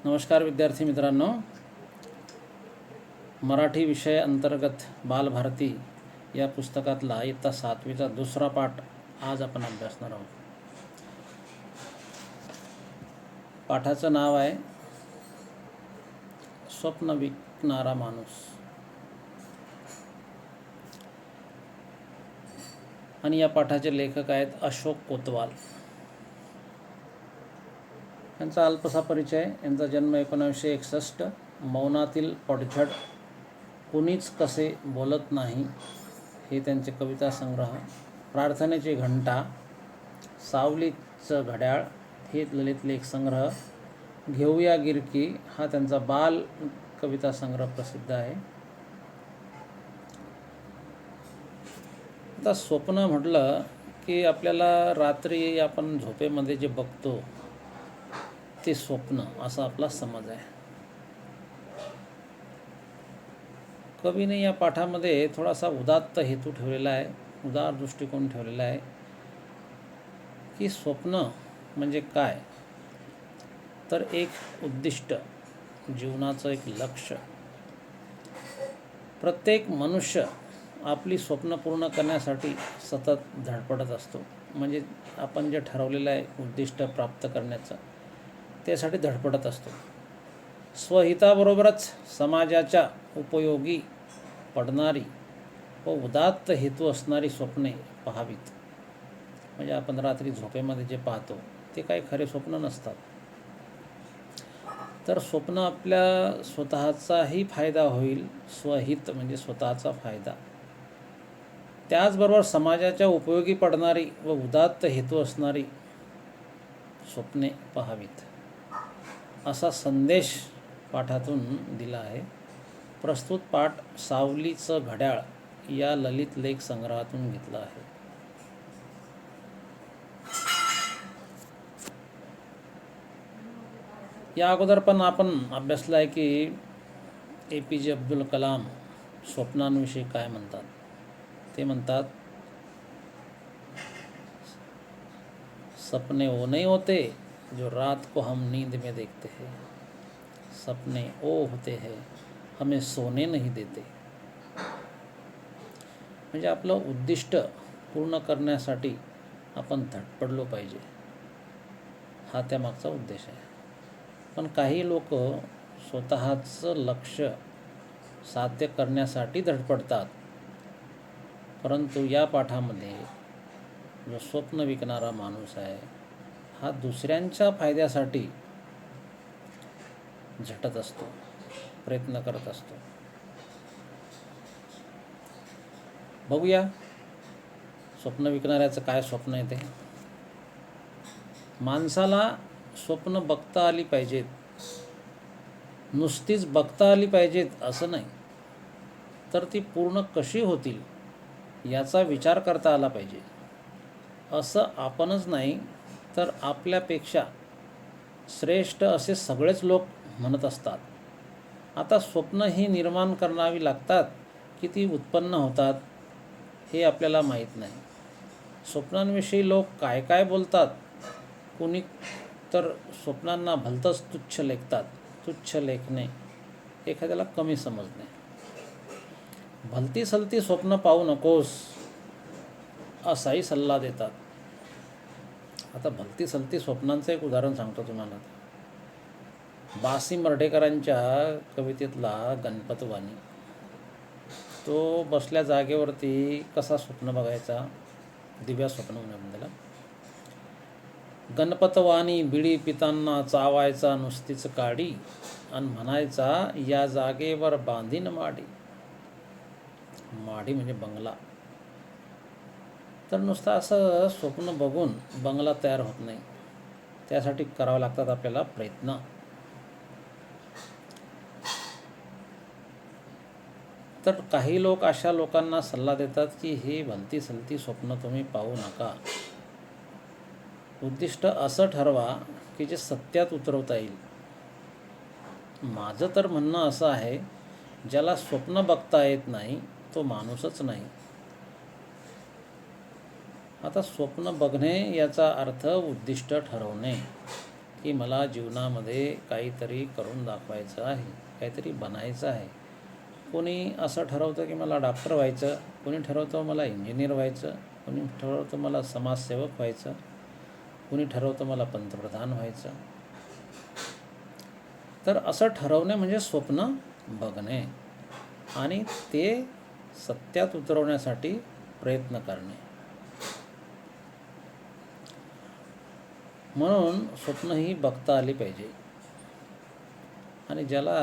नमस्कार विद्यार्थी मित्रांनो, मराठी विषय अंतर्गत बालभारती या पुस्तकातला इयत्ता 7वीचा दुसरा पाठ आज आपण अभ्यासणार आहोत. पाठाचं नाव आहे स्वप्न विकणारा माणूस. आणि या पाठाचे लेखक आहेत अशोक कोतवाल. यांचा अल्पसा परिचय. यांचा जन्म 1961. मौनातील पडझड, कुणीच कसे बोलत नाही हे त्यांचे कविता संग्रह, प्रार्थनेची घंटा, सावलीचं घड्याळ हे ललित लेख संग्रह, घेऊया गिरकी हा त्यांचा बाल कविता संग्रह प्रसिद्ध आहे. आता स्वप्न म्हटलं की आपल्याला रात्री आपण झोपेमध्ये जे बघतो ते स्वप्न असा आपला समज आहे. कवीने या पाठामध्ये थोडासा उदात्त हेतू ठेवलेला आहे, उदार दृष्टिकोन ठेवलेला आहे की स्वप्न म्हणजे काय, तर एक उद्दिष्ट, जीवनाचं एक लक्ष्य. प्रत्येक मनुष्य आपली स्वप्न पूर्ण करण्यासाठी सतत धडपडत असतो. म्हणजे आपण जे ठरवलेलं आहे उद्दिष्ट प्राप्त करण्याचं, त्यासाठी धडपडत असतो. स्वहिताबरोबरच समाजाच्या उपयोगी पडणारी व उदात्त हेतू असणारी स्वप्ने पाहावीत. म्हणजे आपण रात्री झोपेमध्ये जे पाहतो ते काही खरे स्वप्न नसतात. तर स्वप्न आपल्या स्वतःचाही फायदा होईल, स्वहित म्हणजे स्वतःचा फायदा, त्याचबरोबर समाजाच्या उपयोगी पडणारी व उदात्त हेतू असणारी स्वप्ने पाहावीत, असा संदेश पाठातून दिला आहे. प्रस्तुत पाठ सावलीचं घड्याळ या ललित लेख संग्रहातून घेतला आहे. या अगोदर पण आपण अभ्यासलं आहे की APJ अब्दुल कलाम स्वप्नांविषयी काय म्हणतात. ते म्हणतात, सपने वो नहीं होते जो रात को हम नींद में देखते हैं, सपने वो होते हैं हमें सोने नहीं देते. म्हणजे आपलं उद्दिष्ट पूर्ण करण्यासाठी आपण धडपडलो पाहिजे, हा त्यामागचा उद्देश आहे. पण काही लोक स्वतःचं लक्ष्य साध्य करण्यासाठी धडपडतात. परंतु या पाठामध्ये जो स्वप्न विकणारा माणूस आहे हा दुसऱ्यांच्या फायद्यासाठी झटत असतो, प्रयत्न करत असतो. बघूया स्वप्न विकणाऱ्याचं काय स्वप्न आहे ते. माणसाला स्वप्न बघता आली पाहिजेत, नुसतीच बघता आली पाहिजेत असं नाही, तर ती पूर्ण कशी होतील याचा विचार करता आला पाहिजे. असं आपणच नाही तर आपल्यापेक्षा श्रेष्ठ असे सगळेच लोक म्हणत असतात. आता स्वप्न ही निर्माण करावी लागतात की ती उत्पन्न होतात हे आपल्याला माहीत नाही. स्वप्नांविषयी लोक काय काय बोलतात. कुणी तर स्वप्नांना भलतंच तुच्छ लेखतात. तुच्छ लेखणे एखाद्याला कमी समजणे. भलती सलती स्वप्न पाहू नकोस असाही सल्ला देतात. आता भलती सलती स्वप्नांचं एक उदाहरण सांगतो तुम्हाला. बासी मर्ढेकरांच्या कवितेतला गणपतवाणी, तो बसल्या जागेवरती कसा स्वप्न बघायचा, दिव्या स्वप्न म्हणून त्याला. गणपतवाणी बिडी पितांना चावायचा नुसतीच काडी, आणि म्हणायचा या जागेवर बांधीन माडी. माडी म्हणजे बंगला. तर नुसतं असं स्वप्न बघून बंगला तयार होत नाही, त्यासाठी करावं लागतात आपल्याला प्रयत्न. तर काही लोक अशा लोकांना सल्ला देतात की हे भलती सलती स्वप्न तुम्ही पाहू नका, उद्दिष्ट असं ठरवा की जे सत्यात उतरवता येईल. माझं तर म्हणणं असं आहे, ज्याला स्वप्न बघता येत नाही तो माणूसच नाही. आता स्वप्न बघणे याचा अर्थ उद्दिष्ट ठरवणे. की मला जीवनामध्ये काहीतरी करून दाखवायचं आहे, काहीतरी बनायचं आहे. कोणी असं ठरवतं की मला डॉक्टर व्हायचं, कोणी ठरवतं मला इंजिनियर व्हायचं, कोणी ठरवतं मला समाजसेवक व्हायचं, कोणी ठरवतं मला पंतप्रधान व्हायचं. तर असं ठरवणे म्हणजे स्वप्न बघणे आणि ते सत्यात उतरवण्यासाठी प्रयत्न करणे. म्हणून स्वप्न ही बघता आली पाहिजे. आणि ज्याला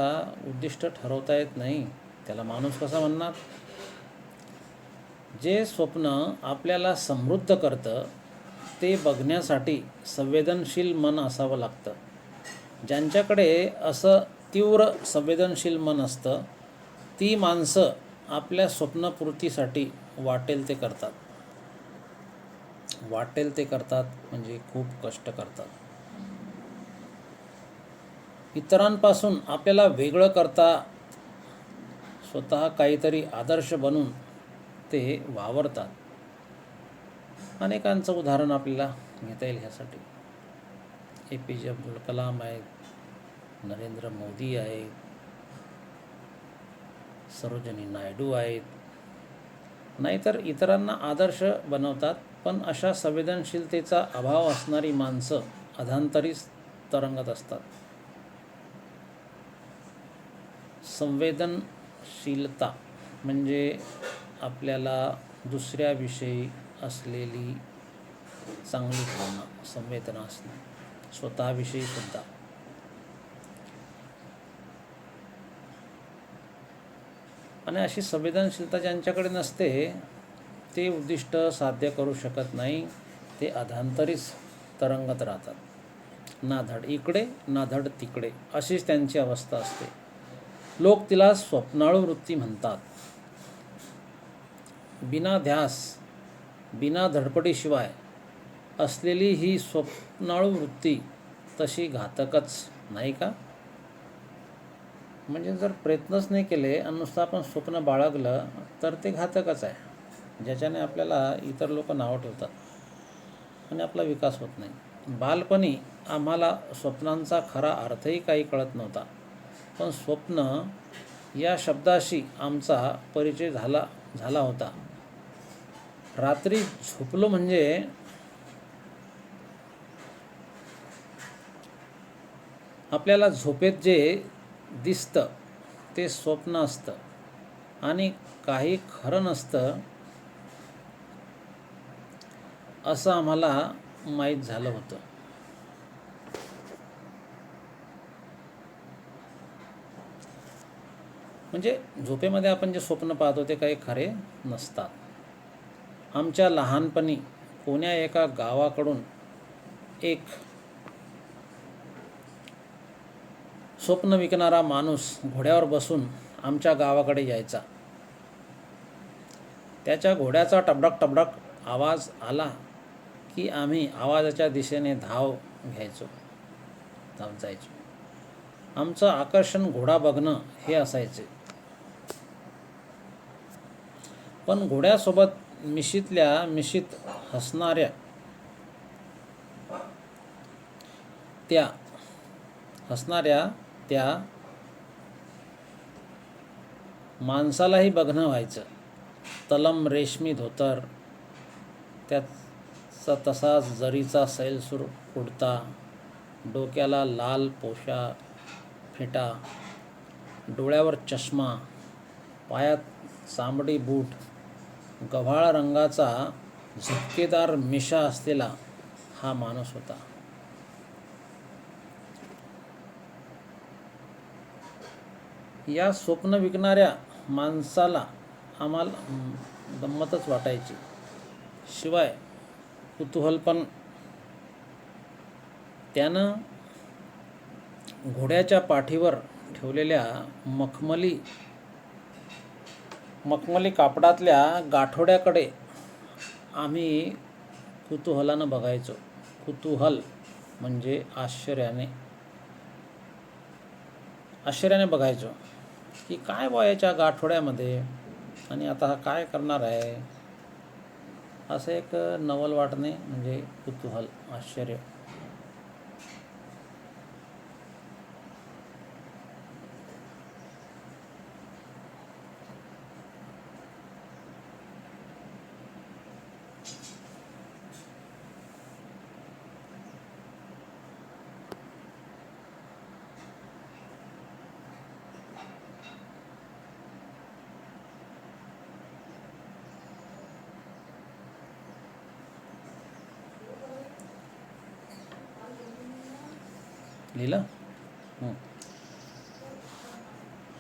उद्दिष्ट ठरवता येत नाही त्याला माणूस कसा म्हणणार? जे स्वप्न आपल्याला समृद्ध करतं ते बघण्यासाठी संवेदनशील मन असावं लागतं. ज्यांच्याकडे असं तीव्र संवेदनशील मन असतं ती माणसं आपल्या स्वप्नपूर्तीसाठी वाटेल ते करतात. वाटेल ते करतात म्हणजे खूप कष्ट करतात. इतरांपासून आपल्याला वेगळं करता स्वतः काहीतरी आदर्श बनून ते वावरतात. अनेकांचं उदाहरण आपल्याला घेता येईल ह्यासाठी. APJ अब्दुल कलाम आहेत, नरेंद्र मोदी आहेत, सरोजिनी नायडू आहेत. नाहीतर इतरांना आदर्श बनवतात. पण अशा संवेदनशीलतेचा अभाव असणारी माणसं अधांतरीच तरंगत असतात. संवेदनशीलता म्हणजे आपल्याला दुसऱ्याविषयी असलेली चांगली भावना, संवेदना असणे, स्वतःविषयी सुद्धा. आणि अशी संवेदनशीलता ज्यांच्याकडे नसते ते उद्दिष्ट साध्य करू शकत नाही. ते अधांतरीच तरंगत राहतात. ना धड इकडे ना धड तिकडे अशीच त्यांची अवस्था असते. लोक तिला स्वप्नाळू वृत्ती म्हणतात. बिना ध्यास, बिना धडपडीशिवाय असलेली ही स्वप्नाळू वृत्ती तशी घातकच नाही का? म्हणजे जर प्रयत्नच नाही केले आणि नुसतं आपण स्वप्न बाळगलं तर ते घातकच आहे. ज्याच्याने आपल्याला इतर लोक नावं ठेवतात आणि आपला विकास होत नाही. बालपणी आम्हाला स्वप्नांचा खरा अर्थही काही कळत नव्हता. पण स्वप्न या शब्दाशी आमचा परिचय झाला होता. रात्री झोपलो म्हणजे आपल्याला झोपेत जे दिसतं ते स्वप्न असतं आणि काही खरं नसतं असं आम्हाला माहीत झालं होतं. म्हणजे झोपेमध्ये आपण जे स्वप्न पाहतो ते काही खरे नसतात. आमच्या लहानपणी कोण्या एका गावाकडून एक स्वप्न विकणारा माणूस घोड्यावर बसून आमच्या गावाकडे यायचा. त्याच्या घोड्याचा टबडक टबडक आवाज आला की आम्ही आवाजाच्या दिशेने धाव जायचो. आमचं आकर्षण घोडा बघणं हे असायचे. पण घोड्यासोबत मिशीतल्या मिशीत हसणाऱ्या त्या माणसालाही बघणं व्हायचं. तलम रेशमी धोतर, त्याचा तसाच जरीचा सैलसूर कुडता, डोक्याला लाल फेटा, डोळ्यावर चष्मा, पायात चांबडी बूट, गव्हाळ रंगाचा झुपकेदार मिशा असलेला हा माणूस होता. या स्वप्न विकणाऱ्या माणसाला आम्हाला गंमतच वाटायची. शिवाय कुतूहल पण. त्यानं घोड्याच्या पाठीवर ठेवलेल्या मखमली कापडातल्या गाठोड्याकडे आम्ही कुतूहलानं बघायचो. कुतूहल म्हणजे आश्चर्याने बघायचो की काय बुवा याच्या गाठोड्यामध्ये आणि आता हा काय करणार आहे. असं एक नवल वाटणे म्हणजे कुतूहल, आश्चर्य. लिहिलं.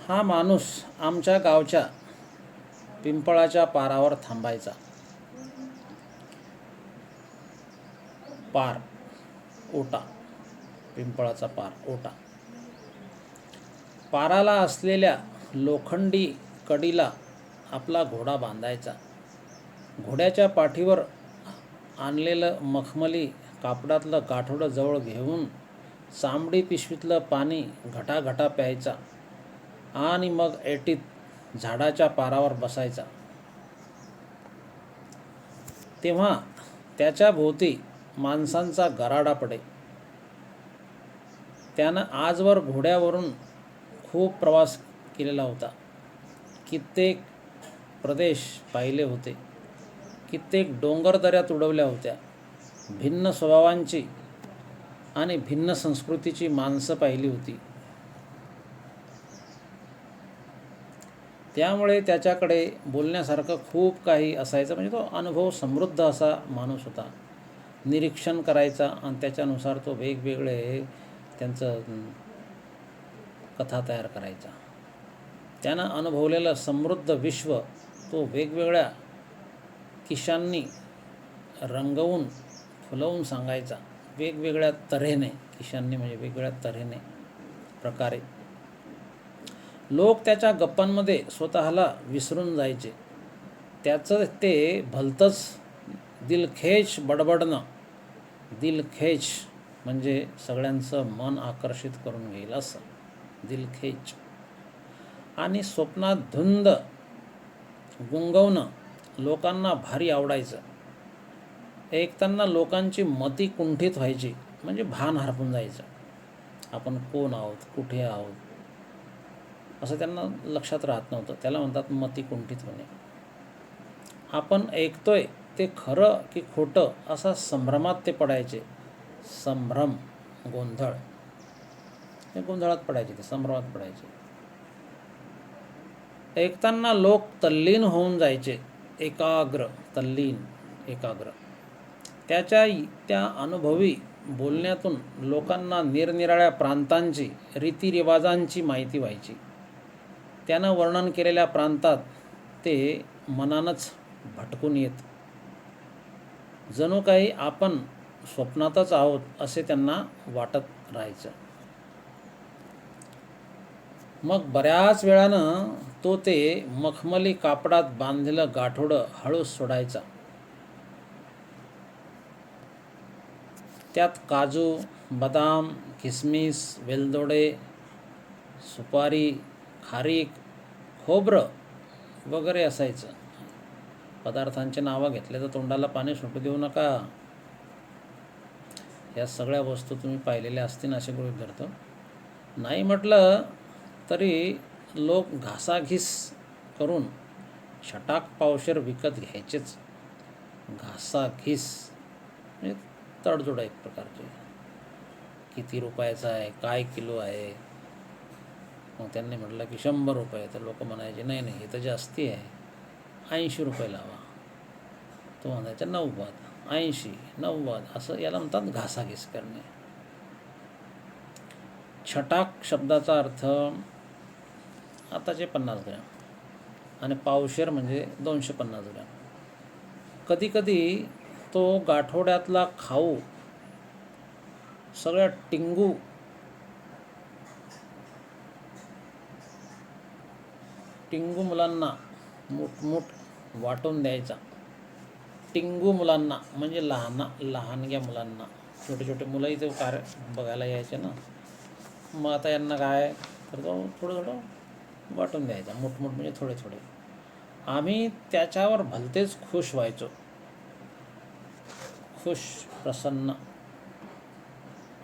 हा माणूस आमच्या गावच्या पिंपळाच्या पारावर थांबायचा. पार, ओटा, पिंपळाचा पार, ओटा. पाराला असलेल्या लोखंडी कडीला आपला घोडा बांधायचा. घोड्याच्या पाठीवर आणलेलं मखमली कापडातलं गाठोडं जवळ घेऊन चांबडी पिशवीतलं पाणी घटाघटा प्यायचा आणि मग ऐटीत झाडाच्या पारावर बसायचा. तेव्हा त्याच्या भोवती माणसांचा गराडा पडे. त्यानं आजवर घोड्यावरून खूप प्रवास केलेला होता. कित्येक प्रदेश पाहिले होते. कित्येक डोंगरदऱ्या तुडवल्या होत्या. भिन्न स्वभावांची आणि भिन्न संस्कृतीची माणसं पाहिली होती. त्यामुळे त्याच्याकडे बोलण्यासारखं खूप काही असायचं. म्हणजे तो अनुभव समृद्ध असा माणूस होता. निरीक्षण करायचा आणि त्याच्यानुसार तो वेगवेगळे त्यांचं कथा तयार करायचा. त्यानं अनुभवलेलं समृद्ध विश्व तो वेगवेगळ्या किशांनी रंगवून फुलवून सांगायचा. वेगवेगळ्या तऱ्हेने, किशांनी म्हणजे वेगवेगळ्या तऱ्हेने, प्रकारे. लोक त्याच्या गप्पांमध्ये स्वतःला विसरून जायचे. त्याचं ते भलतंच दिलखेच बडबडणं. दिलखेच म्हणजे सगळ्यांचं मन आकर्षित करून घेईल असं, दिलखेच. आणि स्वप्नात धुंद गुंगवणं लोकांना भारी आवडायचं. ऐकताना लोकांची मती कुंठित व्हायची, म्हणजे भान हरपून जायचं. आपण कोण आहोत, कुठे आहोत, असं त्यांना लक्षात राहत नव्हतं. त्याला म्हणतात मती कुंठित होणे. आपण ऐकतोय ते खरं की खोटं असा संभ्रमात ते पडायचे. संभ्रम, गोंधळ, हे गोंधळात पडायचे, ते संभ्रमात पडायचे. ऐकताना लोक तल्लीन होऊन जायचे. एकाग्र, तल्लीन, एकाग्र. त्याच्या त्या अनुभवी बोलण्यातून लोकांना निरनिराळ्या प्रांतांची, रीतिरिवाजांची माहिती व्हायची. त्यानं वर्णन केलेल्या प्रांतात ते मनानंच भटकून येत. जणू काही आपण स्वप्नातच आहोत असे त्यांना वाटत राहायचं. मग बऱ्याच वेळानं तो ते मखमली कापडात बांधलेलं गाठोडं हळूच सोडायचा. त्यात काजू, बदाम, किसमिस, वेलदोडे, सुपारी, खारीक, खोबरं वगैरे असायचं. पदार्थांचे नावं घेतले तर तोंडाला पाणी सुटू देऊ नका. या सगळ्या वस्तू तुम्ही पाहिलेल्या असतील असे गृहीत धरतो. नाही म्हटलं तरी लोक घासाघीस करून छटाक पावशेर विकत घ्यायचेच. घासाघीस म्हणजे तडजोड एक प्रकारची. किती रुपयाचा आहे, काय किलो आहे. मग त्यांनी म्हटलं की 100 रुपये, तर लोक म्हणायचे नाही नाही हे तर जास्ती आहे, 80 रुपये लावा. तो म्हणायचा 90, 80, 90 असं. याला म्हणतात घासाघीस करणे. छटाक शब्दाचा अर्थ आताचे 50 ग्रॅम आणि पावशेर म्हणजे 250 ग्रॅम. कधीकधी तो गाठोड्यातला खाऊ सगळ्या टिंगू मुलांना मुठमुठ वाटून द्यायचा. टिंगू मुलांना म्हणजे लहानग्या मुलांना. छोटे छोटे मुलंही ते कार्य बघायला यायचे ना. मग आता यांना काय तर तो थोडं थोडं वाटून द्यायचा. मुठमुठ म्हणजे थोडे थोडे. आम्ही त्याच्यावर भलतेच खुश व्हायचो. खुश, प्रसन्न,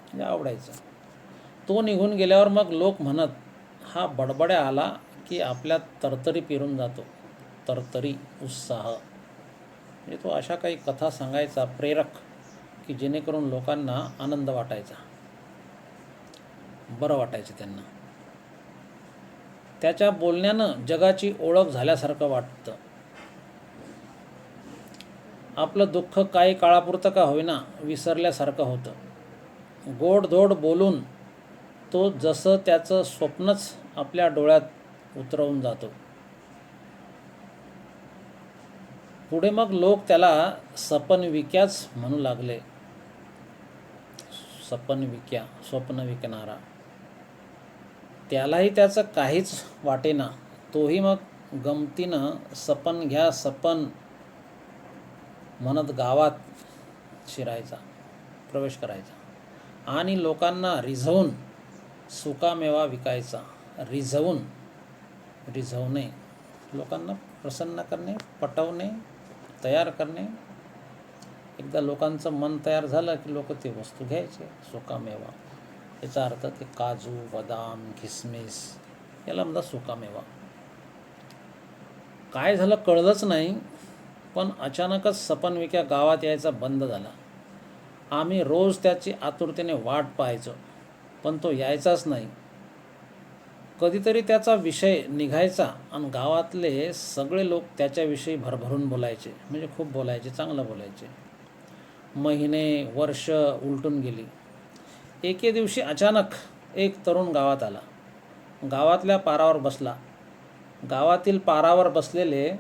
म्हणजे आवडायचं. तो निघून गेल्यावर मग लोक म्हणत, हा बडबड्या आला की आपल्यात तरतरी पेरून जातो. तरतरी, उत्साह. म्हणजे तो अशा काही कथा सांगायचा प्रेरक की जेणेकरून लोकांना आनंद वाटायचा, बरं वाटायचं त्यांना. त्याच्या बोलण्यानं जगाची ओळख झाल्यासारखं वाटतं. आपलं दुःख काही काळापुरतं का होईना विसरल्यासारखं होतं. गोडधोड बोलून तो जसं त्याचं स्वप्नच आपल्या डोळ्यात उतरवून जातो. पुढे मग लोक त्याला सपनविक्याच म्हणू लागले. सपनविक्या, स्वप्न विकणारा. त्यालाही त्याचं काहीच वाटेना. तोही मग गमतीनं सपन घ्या सपन म्हणत गावात शिरायचा, प्रवेश करायचा आणि लोकांना रिझवून सुकामेवा विकायचा. रिझवणे, लोकांना प्रसन्न करणे, पटवणे, तयार करणे. एकदा लोकांचं मन तयार झालं की लोक ते वस्तू घ्यायचे. सुकामेवा याचा अर्थ ते काजू, बदाम, किसमिस याला म्हणतात सुकामेवा. काय झालं कळलंच नाही, पण अचानकच सपनविक्या गावात यायचा बंद झाला. आम्ही रोज त्याची आतुरतेने वाट पाहायचो, पण तो यायचाच नाही. कधीतरी त्याचा विषय निघायचा आणि गावातले सगळे लोक त्याच्याविषयी भरभरून बोलायचे, म्हणजे खूप बोलायचे, चांगलं बोलायचे. महिने, वर्ष उलटून गेली. एके दिवशी अचानक एक तरुण गावात आला. गावातल्या पारावर बसला. गावातील पारावर बसलेले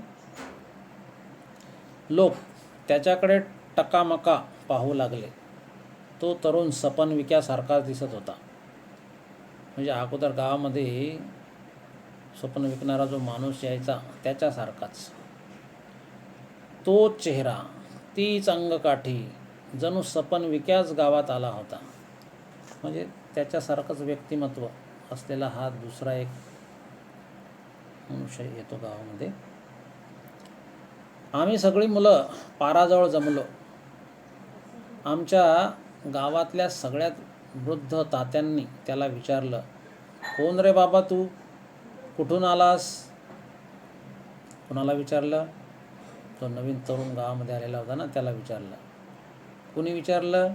लोक त्याच्याकडे टकामका पाहू लागले. तो तरुण सपनविक्यासारखा दिसत होता. म्हणजे अगोदर गावामध्ये स्वप्न विकणारा जो माणूस यायचा त्याच्यासारखाच. तोच चेहरा, तीच अंगकाठी, जणू सपनविक्याच गावात आला होता. म्हणजे त्याच्यासारखंच व्यक्तिमत्व असलेला हा दुसरा एक मनुष्य येतो गावामध्ये. आम्ही सगळी मुलं पाराजवळ जमलो. आमच्या गावातल्या सगळ्यात वृद्ध तात्यांनी त्याला विचारलं, कोण रे बाबा तू, कुठून आलास? कुणाला विचारलं? तो नवीन तरुण गावामध्ये आलेला होता ना, त्याला विचारलं. कुणी विचारलं?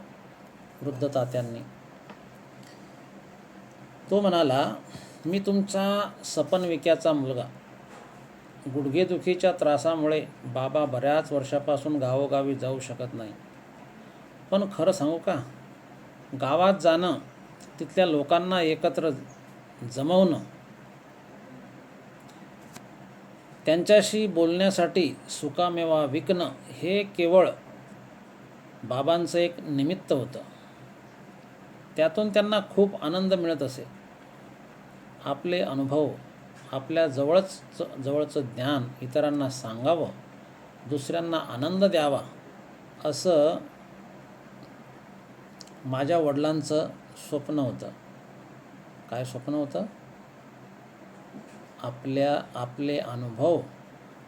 वृद्ध तात्यांनी. तो म्हणाला, मी तुमचा सपनविक्याचा मुलगा. गुडघेदुखीच्या त्रासामुळे बाबा बऱ्याच वर्षापासून गावोगावी जाऊ शकत नाही. पण खरं सांगू का, गावात जाणं, तिथल्या लोकांना एकत्र जमवणं, त्यांच्याशी बोलण्यासाठी सुकामेवा विकणं हे केवळ बाबांचं एक निमित्त होतं. त्यातून त्यांना खूप आनंद मिळत असे. आपले अनुभव, आपल्या जवळचं ज्ञान इतरांना सांगावं, दुसऱ्यांना आनंद द्यावा, असं माझ्या वडिलांचं स्वप्न होतं. काय स्वप्न होतं? आपले अनुभव,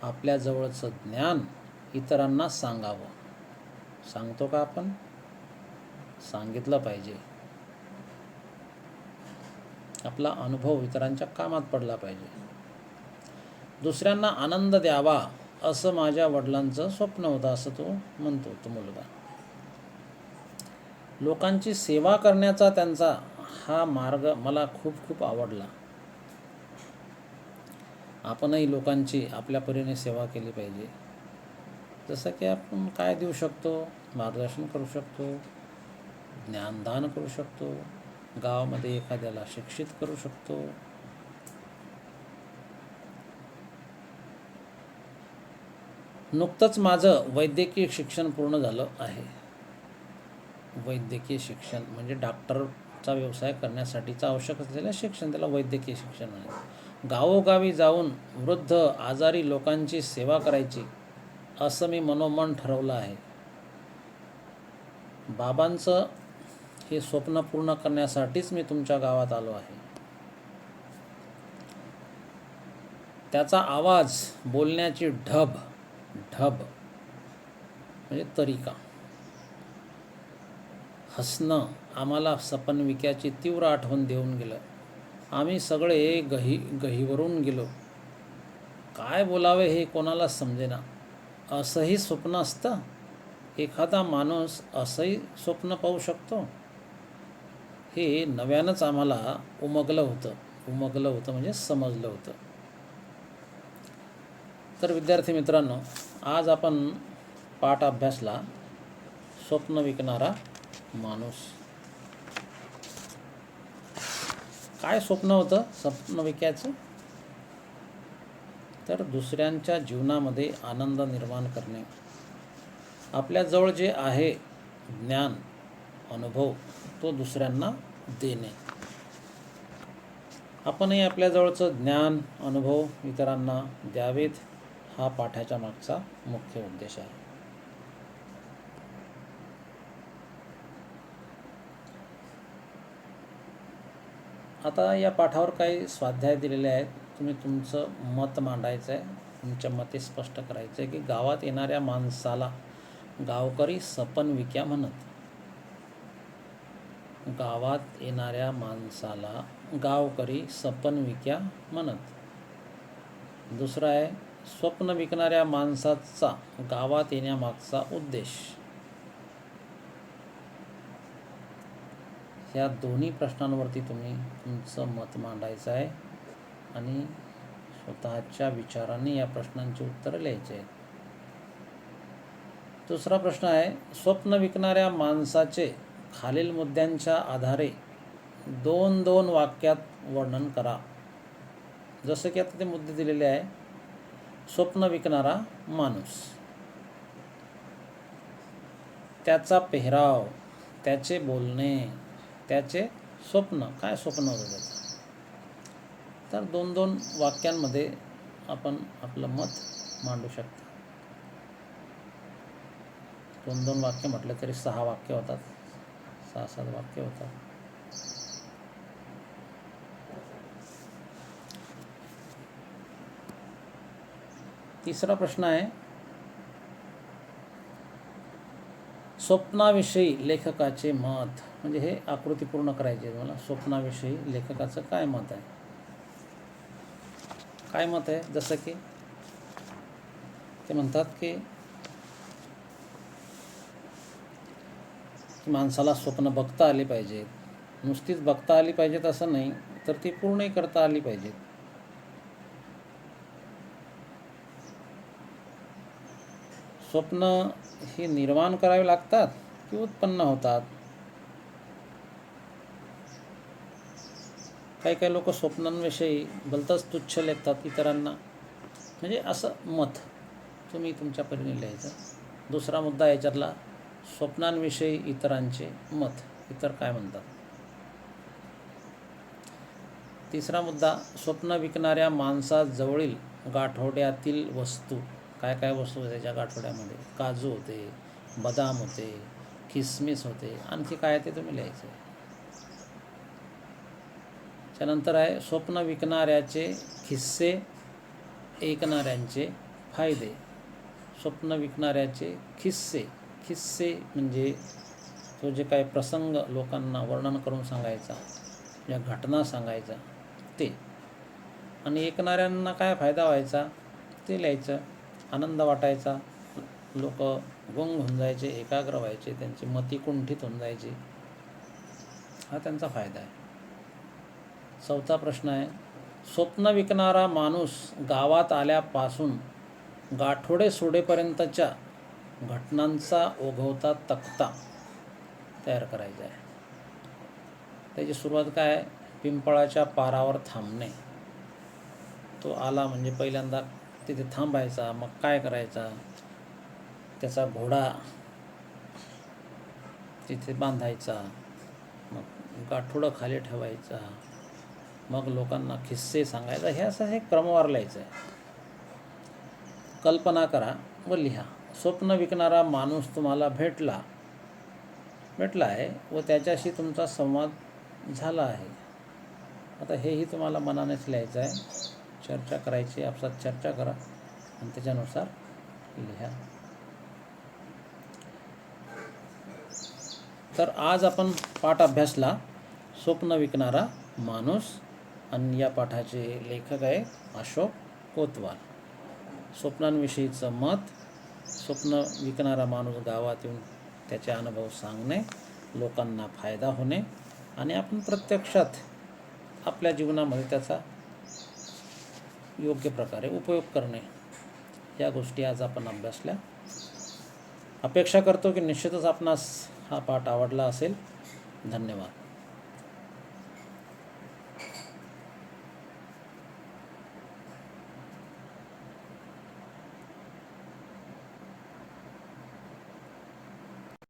आपल्या जवळचं ज्ञान इतरांना सांगावं. सांगतो का आपण? सांगितलं पाहिजे. आपला अनुभव इतरांच्या कामात पडला पाहिजे. दुसऱ्यांना आनंद द्यावा असं माझ्या वडिलांचं स्वप्न होतं, असं तो म्हणतो, तो मुलगा. लोकांची सेवा करण्याचा त्यांचा हा मार्ग मला खूप आवडला. आपणही लोकांची आपल्या परीने सेवा केली पाहिजे. जसं की आपण काय देऊ शकतो? मार्गदर्शन करू शकतो, ज्ञानदान करू शकतो, गावामध्ये एखाद्याला शिक्षित करू शकतो. नुकतंच माझं वैद्यकीय शिक्षण पूर्ण झालं आहे. वैद्यकीय शिक्षण म्हणजे डॉक्टरचा व्यवसाय करण्यासाठीचं आवश्यक असलेलं शिक्षण, त्याला वैद्यकीय शिक्षण आहे. गावोगावी जाऊन वृद्ध आजारी लोकांची सेवा करायची असं मी मनोमन ठरवलं आहे. बाबांचं हे स्वप्न पूर्ण करण्यासाठीच मी तुमच्या गावात आलो आहे. त्याचा आवाज, बोलण्याची ढब म्हणजे तरीका, हसणं आम्हाला सपनविक्याची तीव्र आठवण देऊन गेलं. आम्ही सगळे गहिवरून गेलो. काय बोलावे हे कोणाला समजेना. असंही स्वप्न असतं? एखादा माणूस असंही स्वप्न पाहू शकतो? हे नव्यानंच आम्हाला उमगलं होतं म्हणजे समजलं होतं. तर विद्यार्थी मित्रांनो, आज आपण पाठ अभ्यासला स्वप्न विकणारा माणूस. काय स्वप्न होतं स्वप्न विक्याचं? तर दुसऱ्यांच्या जीवनामध्ये आनंद निर्माण करणे, आपल्याजवळ जे आहे ज्ञान अनुभव तो दुसऱ्यांना देणे. आपणही आपल्याजवळचं ज्ञान अनुभव इतरांना द्यावेत, हा पाठाच्या मागचा मुख्य उद्देश आहे. आता या पाठावर काही स्वाध्याय दिलेले आहेत. तुम्ही तुमचं मत मांडायचं आहे, तुमच्या मते स्पष्ट करायचं आहे की गावात येणाऱ्या माणसाला गावकरी सपन विक्या म्हणत. गावात येणाऱ्या माणसाला गावकरी सपन विक्या म्हणत. दुसरं आहे, स्वप्न विकणाऱ्या माणसाचा गावात येण्यामागचा उद्देश. ह्या दोन्ही प्रश्नांवरती तुम्ही तुमचं मत मांडायचं आहे आणि स्वतःच्या विचारांनी या प्रश्नांची उत्तरं लिहायची आहेत. दुसरा प्रश्न आहे, स्वप्न विकणाऱ्या माणसाचे खालील मुद्द्यांच्या आधारे 2-2 वाक्यात वर्णन करा. जसं की आता ते मुद्दे दिलेले आहे. स्वप्न विकणारा माणूस, त्याचा पेहराव, त्याचे बोलणे, त्याचे स्वप्न, काय स्वप्न होतं त्याचं. तर 2-2 वाक्यांमध्ये आपण आपलं मत मांडू शकता. 2-2 वाक्य म्हटलं तरी 6 वाक्य होतात, 6-7 वाक्य होतात. तिसरा प्रश्न आहे, स्वप्नाविषयी लेखकाचे मत. म्हणजे हे आकृती पूर्ण करायची आहे तुम्हाला. स्वप्नाविषयी लेखकाचं काय मत आहे? काय मत आहे? जसं की ते म्हणतात की माणसाला स्वप्न बघता आली पाहिजेत. नुसतीच बघता आली पाहिजेत असं नाही, तर ती पूर्णही करता आली पाहिजेत. स्वप्न ही निर्माण करावी लागतात की उत्पन्न होतात? काही काही लोक स्वप्नांविषयी भलतंच तुच्छ लेखतात इतरांना. म्हणजे असं मत तुम्ही तुमच्या परीने लिहायचं. दुसरा मुद्दा याच्यातला, स्वप्नांविषयी इतरांचे मत, इतर काय म्हणतात. तिसरा मुद्दा, स्वप्न विकणाऱ्या माणसाजवळील गाठोड्यातील वस्तू. काय काय वस्तू होते त्याच्या गाठोड्यामध्ये? काजू होते, बदाम होते, किसमिस होते, आणखी काय ते तुम्ही लिहायचं. त्यानंतर आहे, स्वप्न विकणाऱ्याचे खिस्से, ऐकणाऱ्यांचे फायदे. स्वप्न विकणाऱ्याचे खिस्से, खिस्से म्हणजे तो जे काही प्रसंग लोकांना वर्णन करून सांगायचा, या घटना सांगायचा ते. आणि ऐकणाऱ्यांना काय फायदा व्हायचा ते लिहायचं. आनंद वाटायचा, लोक गुंग होऊन जायचे, एकाग्र व्हायचे, त्यांची मती कुंठित होऊन जायची, हा त्यांचा फायदा आहे. चौथा प्रश्न आहे, स्वप्न विकणारा माणूस गावात आल्यापासून गाठोडे सोडेपर्यंतच्या घटनांचा ओघवता तक्ता तयार करायचा आहे. त्याची सुरुवात काय आहे? पिंपळाच्या पारावर थांबणे. तो आला म्हणजे पहिल्यांदा तिथे थांबायचा, मग काय करायचा, त्याचा घोडा तिथे बांधायचा, मग गाठोडं खाली ठेवायचा, मग लोकांना किस्से सांगायचा. हे असं हे क्रमवार लिहायचं आहे. कल्पना करा व लिहा. स्वप्न विकणारा माणूस तुम्हाला भेटला आहे व त्याच्याशी तुमचा संवाद झाला आहे. आता हेही तुम्हाला मनानेच लिहायचं आहे. चर्चा करायची, आपसात चर्चा करा आणि त्याच्यानुसार लिहा. तर आज आपण पाठ अभ्यासला स्वप्न विकणारा माणूस, आणि या पाठाचे लेखक आहे अशोक कोतवाल. स्वप्नांविषयीचं मत, स्वप्न विकणारा माणूस गावात येऊन त्याचे अनुभव सांगणे, लोकांना फायदा होणे आणि आपण प्रत्यक्षात आपल्या जीवनामध्ये त्याचा योग्य प्रकारे उपयोग करणे, या गोष्टी आज आपण अभ्यासल्या. अपेक्षा करतो की निश्चितच आपणास हा पाठ आवडला असेल. धन्यवाद.